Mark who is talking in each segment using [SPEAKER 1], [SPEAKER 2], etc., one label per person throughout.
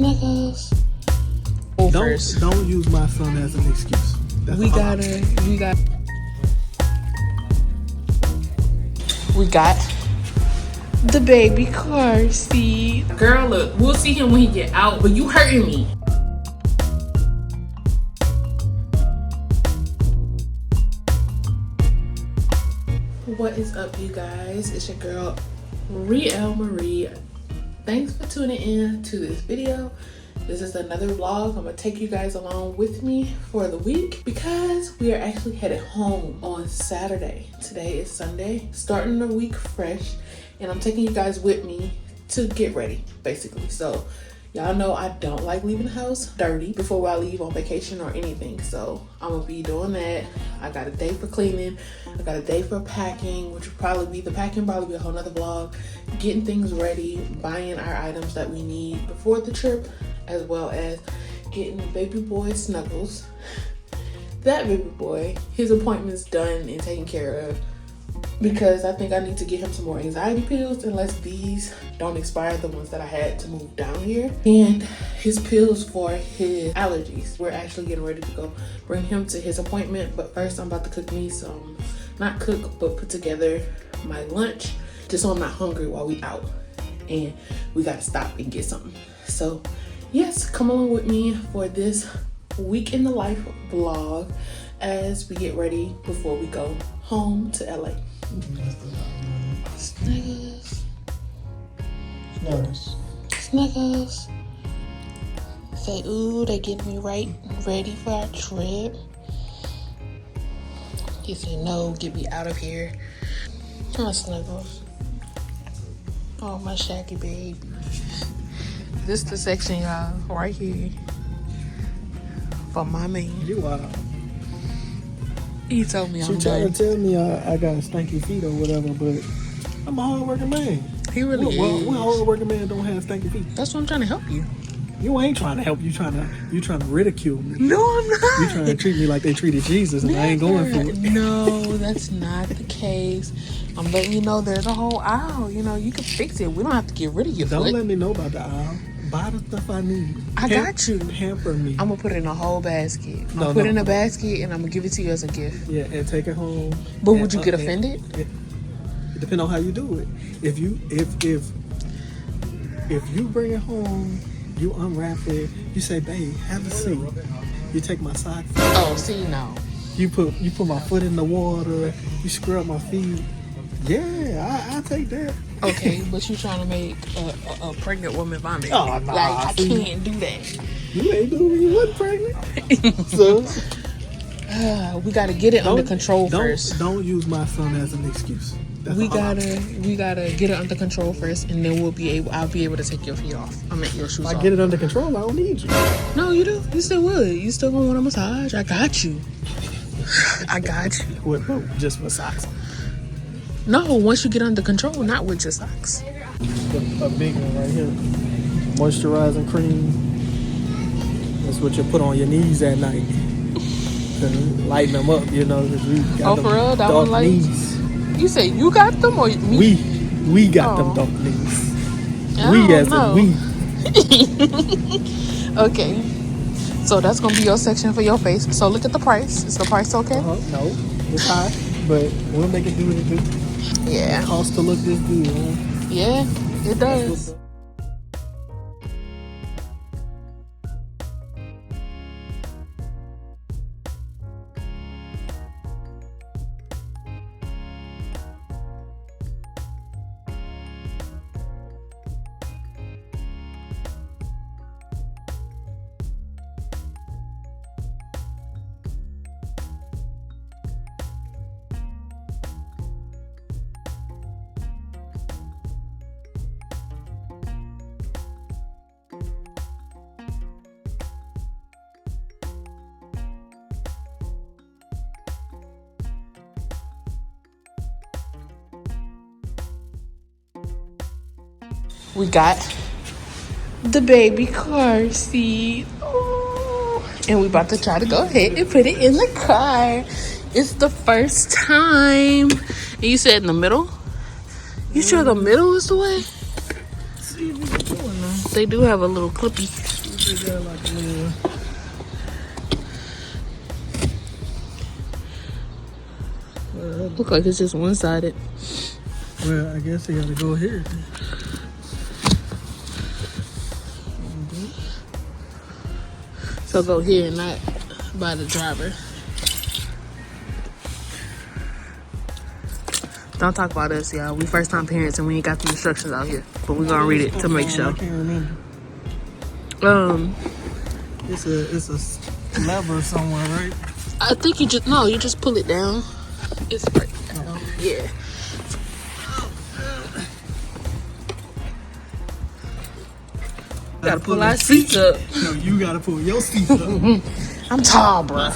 [SPEAKER 1] Snuggles.
[SPEAKER 2] Don't use my son as an excuse.
[SPEAKER 1] We got the baby car seat.
[SPEAKER 3] Girl, look, we'll see him when he get out, but you hurting me. What is up, you guys? It's your girl, Riel Marie. Thanks for tuning in to this video. This is another vlog. I'm gonna take you guys along with me for the week because we are actually headed home on Saturday. Today is Sunday, starting the week fresh, and I'm taking you guys with me to get ready, basically. So y'all know I don't like leaving the house dirty before I leave on vacation or anything. So I'm gonna be doing that. I got a day for cleaning. I got a day for packing, which will probably be a whole nother vlog. Getting things ready, buying our items that we need before the trip, as well as getting baby boy Snuggles. That baby boy, his appointment's done and taken care of, because I think I need to get him some more anxiety pills unless these don't expire, the ones that I had to move down here, and his pills for his allergies. We're actually getting ready to go bring him to his appointment, but first I'm about to cook me some, not cook, but put together my lunch, just so I'm not hungry while we out, and we gotta stop and get something. So yes, come along with me for this week in the life vlog as we get ready before we go home to LA. Snuggles.
[SPEAKER 2] Snuggles.
[SPEAKER 1] Snuggles. Say, ooh, they getting me ready for our trip. He said, no, get me out of here. Come on, Snuggles. Oh, my Shaggy baby. This is the section, y'all, right here, for my man.
[SPEAKER 2] You are.
[SPEAKER 1] He told me I'm
[SPEAKER 2] She
[SPEAKER 1] done.
[SPEAKER 2] tried to tell me I got stanky feet or whatever, but I'm a hard-working man.
[SPEAKER 1] He really is.
[SPEAKER 2] What hard-working man don't have stanky feet?
[SPEAKER 1] That's what I'm trying to help you.
[SPEAKER 2] You ain't trying to help. You trying to ridicule me.
[SPEAKER 1] No, I'm not.
[SPEAKER 2] You trying to treat me like they treated Jesus, and I ain't going for it.
[SPEAKER 1] No, that's not the case. I'm letting you know there's a whole aisle. You know, you can fix it. We don't have to get rid of your
[SPEAKER 2] Don't
[SPEAKER 1] foot.
[SPEAKER 2] let me know about the aisle. Buy the stuff I need.
[SPEAKER 1] I got you.
[SPEAKER 2] Pamper me.
[SPEAKER 1] I'm gonna put it in a whole basket. Put it in a basket, and I'm gonna give it to you as a gift.
[SPEAKER 2] Yeah, and take it home.
[SPEAKER 1] But would you get offended?
[SPEAKER 2] It depends on how you do it. If you bring it home, you unwrap it. You say, "Babe, have a seat." You take my socks.
[SPEAKER 1] Oh, see, no.
[SPEAKER 2] You put my foot in the water. You scrub my feet. Yeah, I take that.
[SPEAKER 1] Okay, but you trying to make a pregnant woman vomit.
[SPEAKER 2] Oh, nah,
[SPEAKER 1] like, I can't do that.
[SPEAKER 2] You ain't doing. You wasn't pregnant. So
[SPEAKER 1] We gotta get it under control first.
[SPEAKER 2] Don't use my son as an excuse. That's
[SPEAKER 1] We
[SPEAKER 2] all.
[SPEAKER 1] gotta get it under control first, and then I'll be able to take your feet off. I'll make your shoes
[SPEAKER 2] If I
[SPEAKER 1] off.
[SPEAKER 2] get it under control, I don't need you.
[SPEAKER 1] No, you do. You still would. You still gonna want a massage. I got you. I got you.
[SPEAKER 2] What, just with socks.
[SPEAKER 1] No, once you get under control, not with your socks.
[SPEAKER 2] A big one right here. Moisturizing cream. That's what you put on your knees at night to lighten them up, you know. 'Cause you got
[SPEAKER 1] Oh, for real? That
[SPEAKER 2] dark
[SPEAKER 1] one like
[SPEAKER 2] knees.
[SPEAKER 1] you say you got them or me?
[SPEAKER 2] We got them
[SPEAKER 1] Oh.
[SPEAKER 2] dark knees.
[SPEAKER 1] I
[SPEAKER 2] We
[SPEAKER 1] don't
[SPEAKER 2] as
[SPEAKER 1] know.
[SPEAKER 2] in we.
[SPEAKER 1] Okay. So that's gonna be your section for your face. So look at the price. Is the price okay?
[SPEAKER 2] No, it's high, but we'll make it do what it do.
[SPEAKER 1] Yeah.
[SPEAKER 2] Cost to look this good, huh?
[SPEAKER 1] Yeah, it does. We got the baby car seat. Oh. And we about to try to go ahead and put it in the car. It's the first time. And you said in the middle? You sure the middle is the way?
[SPEAKER 2] See what you're doing now.
[SPEAKER 1] they do have a little clippy.
[SPEAKER 2] They got like a little.
[SPEAKER 1] Look like it's just one-sided.
[SPEAKER 2] Well, I guess they gotta go here.
[SPEAKER 1] So go here and not by the driver. Don't talk about us, y'all. We first time parents and we ain't got the instructions out here. But we're gonna read it to make sure.
[SPEAKER 2] I can't remember. It's a lever somewhere, right?
[SPEAKER 1] I think you just pull it down. It's right down. Yeah. Gotta pull our seats up.
[SPEAKER 2] No, you gotta pull your seats up.
[SPEAKER 1] I'm tall, bro.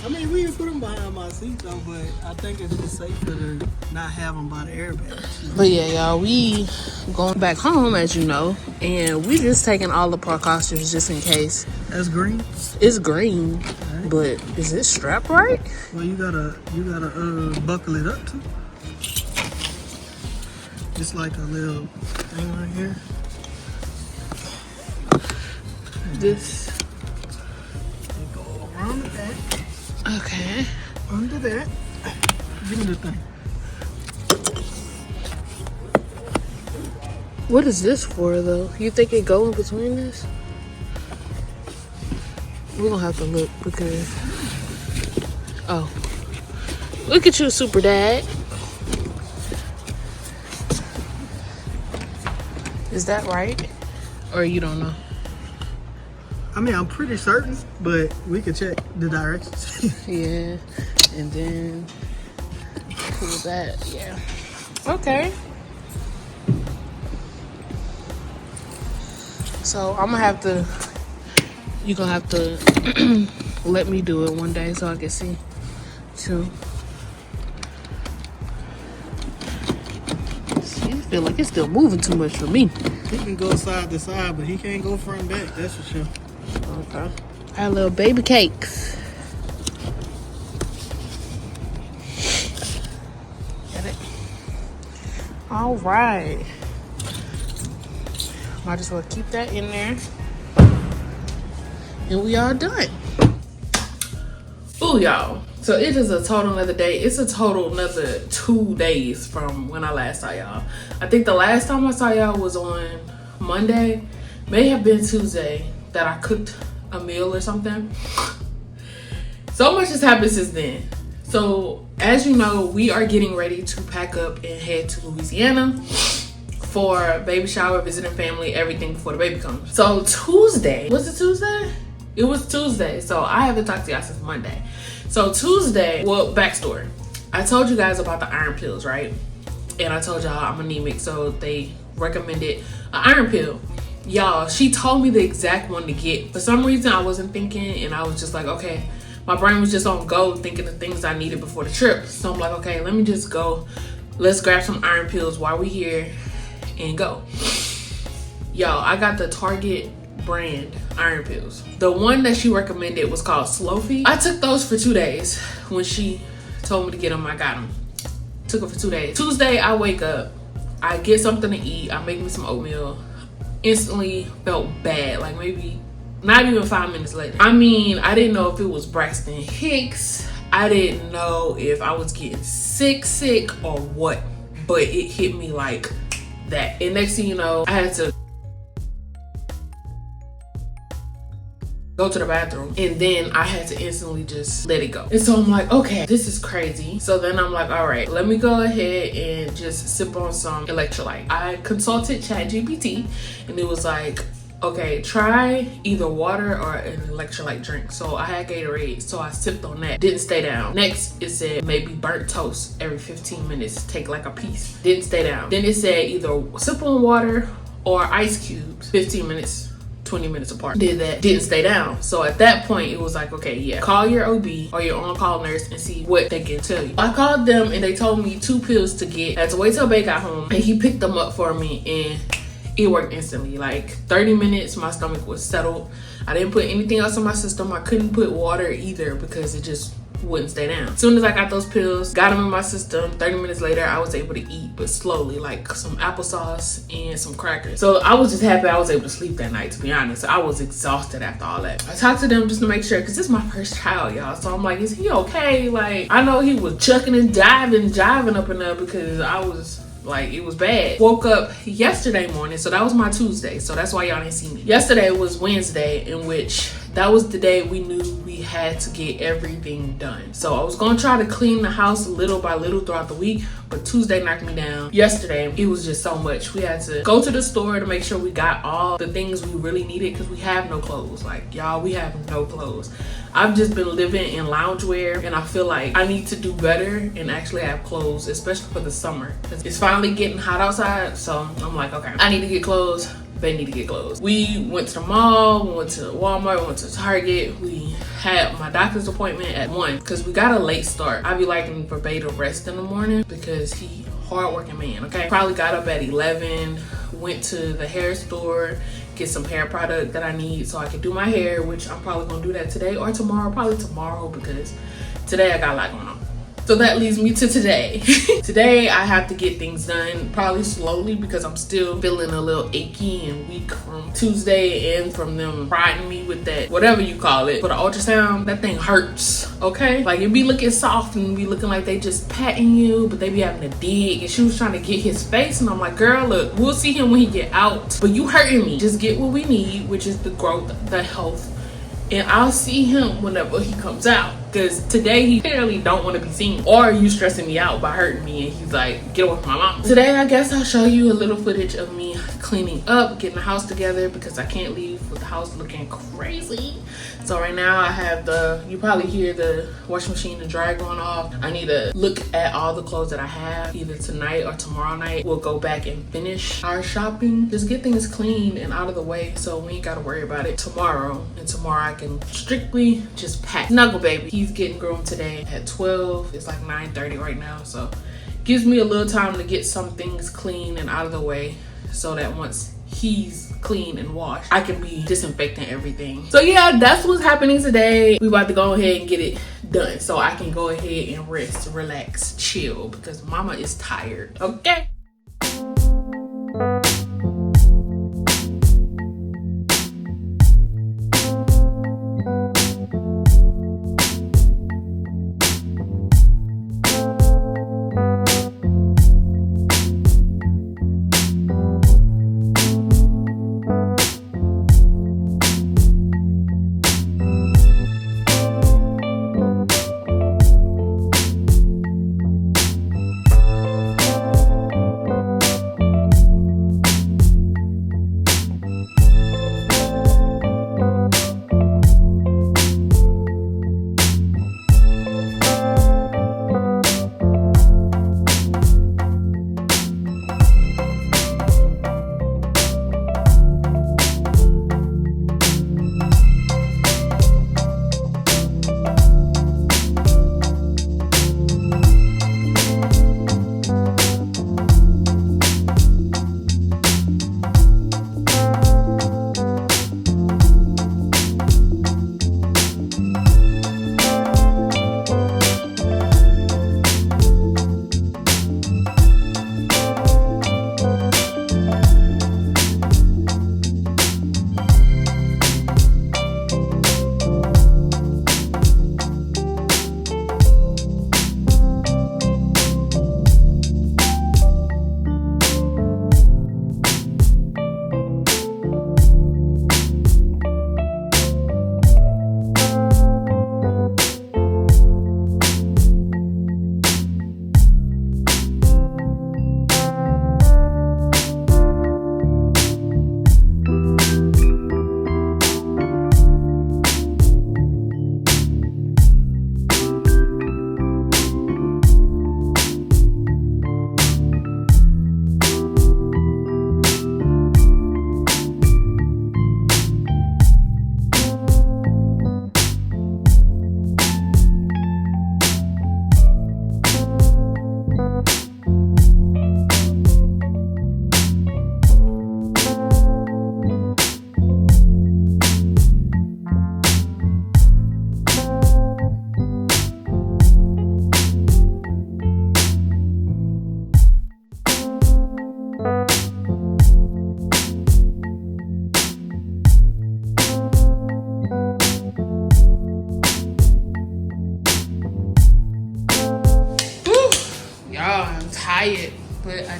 [SPEAKER 2] I mean, we can put them behind my seat though, but I think it's just safer to not have them by the airbags.
[SPEAKER 1] But yeah, y'all, we going back home, as you know, and we just taking all the precautions just in case.
[SPEAKER 2] That's green.
[SPEAKER 1] It's green,
[SPEAKER 2] Right.
[SPEAKER 1] but is it strapped right?
[SPEAKER 2] Well, you gotta buckle it up too. Just like a little thing right here.
[SPEAKER 1] This.
[SPEAKER 2] You go around the back,
[SPEAKER 1] Okay.
[SPEAKER 2] under that. Give me the thing.
[SPEAKER 1] What is this for, though? You think it go in between this? We're gonna have to look because. Oh. Look at you, Super Dad. Is that right? Or you don't know?
[SPEAKER 2] I mean, I'm pretty certain, but we can check the directions.
[SPEAKER 1] Yeah. And then pull that. Yeah. Okay. So I'm gonna have to. You're gonna have to let me do it one day so I can see too. See, I feel like it's still moving too much for me.
[SPEAKER 2] He can go side to side, but he can't go front and back, that's for sure.
[SPEAKER 1] Okay. Our little baby cakes. Get it? All right. Might as well keep that in there. And we are done. Ooh, y'all. So it is a total another day. It's a total another 2 days from when I last saw y'all. I think the last time I saw y'all was on Monday. May have been Tuesday that I cooked a meal or something. So much has happened since then. So as you know, we are getting ready to pack up and head to Louisiana for baby shower, visiting family, everything before the baby comes. So Tuesday, was it Tuesday? It was Tuesday. So I haven't talked to y'all since Monday. So Tuesday, well, backstory. I told you guys about the iron pills, right? And I told y'all I'm anemic, so they recommended an iron pill. Y'all, she told me the exact one to get. For some reason, I wasn't thinking, and I was just like, okay. My brain was just on go, thinking the things I needed before the trip. So I'm like, okay, let me just go. Let's grab some iron pills while we're here and go. Y'all, I got the Target brand iron pills. The one that she recommended was called Slow Feed. I took those for 2 days. When she told me to get them, I got them. Took it for 2 days. Tuesday, I wake up, I get something to eat, I make me some oatmeal. Instantly felt bad, like maybe not even 5 minutes later. I mean, I didn't know if it was Braxton Hicks. I didn't know if I was getting sick or what, but it hit me like that. And next thing you know, I had to go to the bathroom, and then I had to instantly just let it go. And so I'm like, okay, this is crazy. So then I'm like, all right, let me go ahead and just sip on some electrolyte. I consulted ChatGPT, and it was like, okay, try either water or an electrolyte drink. So I had Gatorade, so I sipped on that. Didn't stay down. Next, it said maybe burnt toast every 15 minutes. Take like a piece. Didn't stay down. Then it said either sip on water or ice cubes, 15 minutes. 20 minutes apart. Did that, didn't stay down. So at that point, it was like, okay, yeah, call your OB or your on-call nurse and see what they can tell you. I called them and they told me 2 pills to get. I had to wait till Bay got home, and he picked them up for me, and it worked instantly. Like 30 minutes, my stomach was settled. I didn't put anything else in my system. I couldn't put water either because it just
[SPEAKER 3] wouldn't stay down. As soon as I got those pills, got them in my system, 30 minutes later, I was able to eat, but slowly, like some applesauce and some crackers. So I was just happy I was able to sleep that night, to be honest. I was exhausted after all that. I talked to them just to make sure, because this is my first child, y'all. So I'm like, is he okay? Like, I know he was chucking and jiving up in there because I was like, it was bad. Woke up yesterday morning, so that was my Tuesday, so that's why y'all didn't see me. Yesterday was Wednesday, in which that was the day we knew we had to get everything done. So I was gonna try to clean the house little by little throughout the week, but Tuesday knocked me down. Yesterday, it was just so much. We had to go to the store to make sure we got all the things we really needed, because we have no clothes. Like, y'all, we have no clothes. I've just been living in loungewear, and I feel like I need to do better and actually have clothes, especially for the summer, because it's finally getting hot outside. So I'm like, okay, I need to get clothes. They need to get clothes. We went to the mall, we went to Walmart, we went to Target. We had my doctor's appointment at 1 because we got a late start. I be liking for Bay to rest in the morning because he hardworking man, okay? Probably got up at 11, went to the hair store, get some hair product that I need so I can do my hair, which I'm probably gonna do that today or tomorrow, probably tomorrow, because today I got a lot going on. So that leads me to today. Today I have to get things done, probably slowly, because I'm still feeling a little achy and weak from Tuesday and from them prodding me with that, whatever you call it, for the ultrasound. That thing hurts, okay? Like, it be looking soft and be looking like they just patting you, but they be having to dig. And she was trying to get his face, and I'm like, girl, look, we'll see him when he get out, but you hurting me. Just get what we need, which is the growth, the health, and I'll see him whenever he comes out. Because today he clearly don't want to be seen, or you stressing me out by hurting me, and he's like, get away from my mom. Today I guess I'll show you a little footage of me cleaning up, getting the house together, because I can't leave with the house looking crazy. So right now I have you probably hear the washing machine and dryer going off. I need to look at all the clothes that I have. Either tonight or tomorrow night we'll go back and finish our shopping, just get things clean and out of the way so we ain't gotta worry about it tomorrow. And tomorrow I can strictly just pack. Snuggle baby, he's getting groomed today at 12. It's like 9:30 right now, so gives me a little time to get some things clean and out of the way, so that once he's clean and washed, I can be disinfecting everything. So yeah, that's what's happening today. We about to go ahead and get it done so I can go ahead and rest, relax, chill, because mama is tired, okay?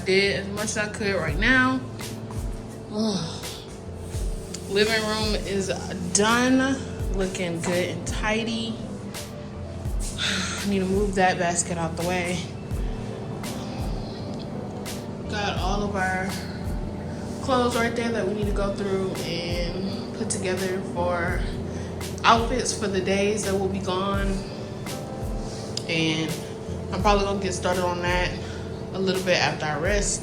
[SPEAKER 1] did as much as I could right now. Living room is done, looking good and tidy. I need to move that basket out the way. Got all of our clothes right there that we need to go through and put together for outfits for the days that we'll be gone. And I'm probably gonna get started on that a little bit after I rest,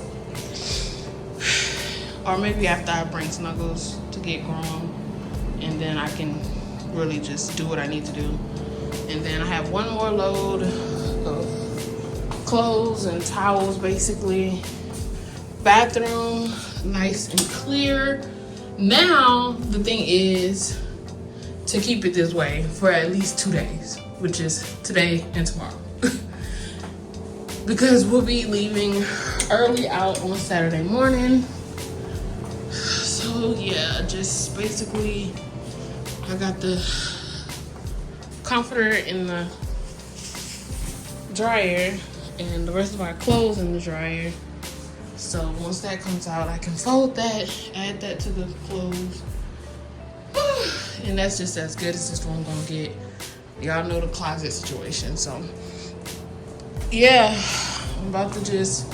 [SPEAKER 1] or maybe after I bring Snuggles to get groomed, and then I can really just do what I need to do. And then I have one more load of clothes and towels, basically. Bathroom, nice and clear. Now, the thing is to keep it this way for at least 2 days, which is today and tomorrow. Because we'll be leaving early out on Saturday morning. So yeah, just basically, I got the comforter in the dryer and the rest of our clothes in the dryer. So once that comes out, I can fold that, add that to the clothes. And that's just as good as this one gonna get. Y'all know the closet situation. So yeah, I'm about to just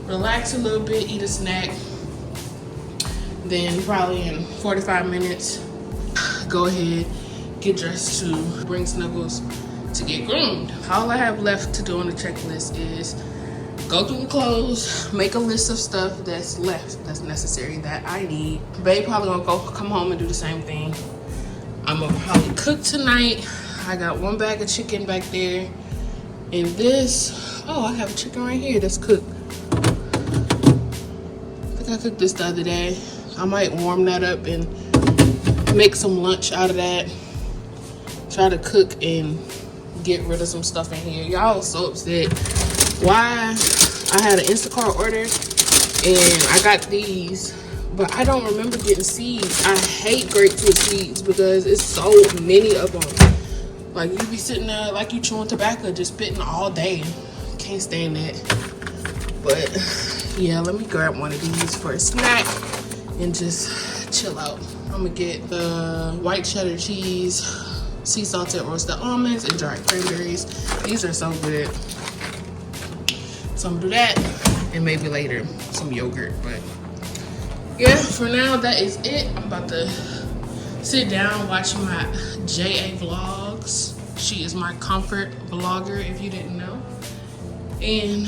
[SPEAKER 1] relax a little bit, eat a snack. Then probably in 45 minutes, go ahead, get dressed to bring Snuggles to get groomed. All I have left to do on the checklist is go through the clothes, make a list of stuff that's left, that's necessary, that I need. Babe probably gonna come home and do the same thing. I'm gonna probably cook tonight. I got one bag of chicken back there. And this, oh, I have a chicken right here that's cooked. I think I cooked this the other day. I might warm that up and make some lunch out of that. Try to cook and get rid of some stuff in here. Y'all was so upset. Why I had an Instacart order and I got these, but I don't remember getting seeds. I hate grapes with seeds because it's so many of them. Like, you be sitting there like you chewing tobacco, just spitting all day. Can't stand that. But yeah, let me grab one of these for a snack and just chill out. I'm gonna get the white cheddar cheese, sea salted roasted almonds, and dried cranberries. These are so good. So I'm gonna do that, and maybe later some yogurt. But yeah, for now that is it. I'm about to sit down, watch my JA vlogs. She is my comfort vlogger, if you didn't know, and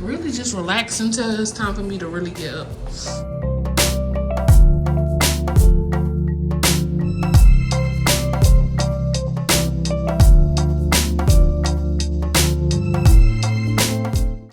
[SPEAKER 1] really just relax until it's time for me to really get up.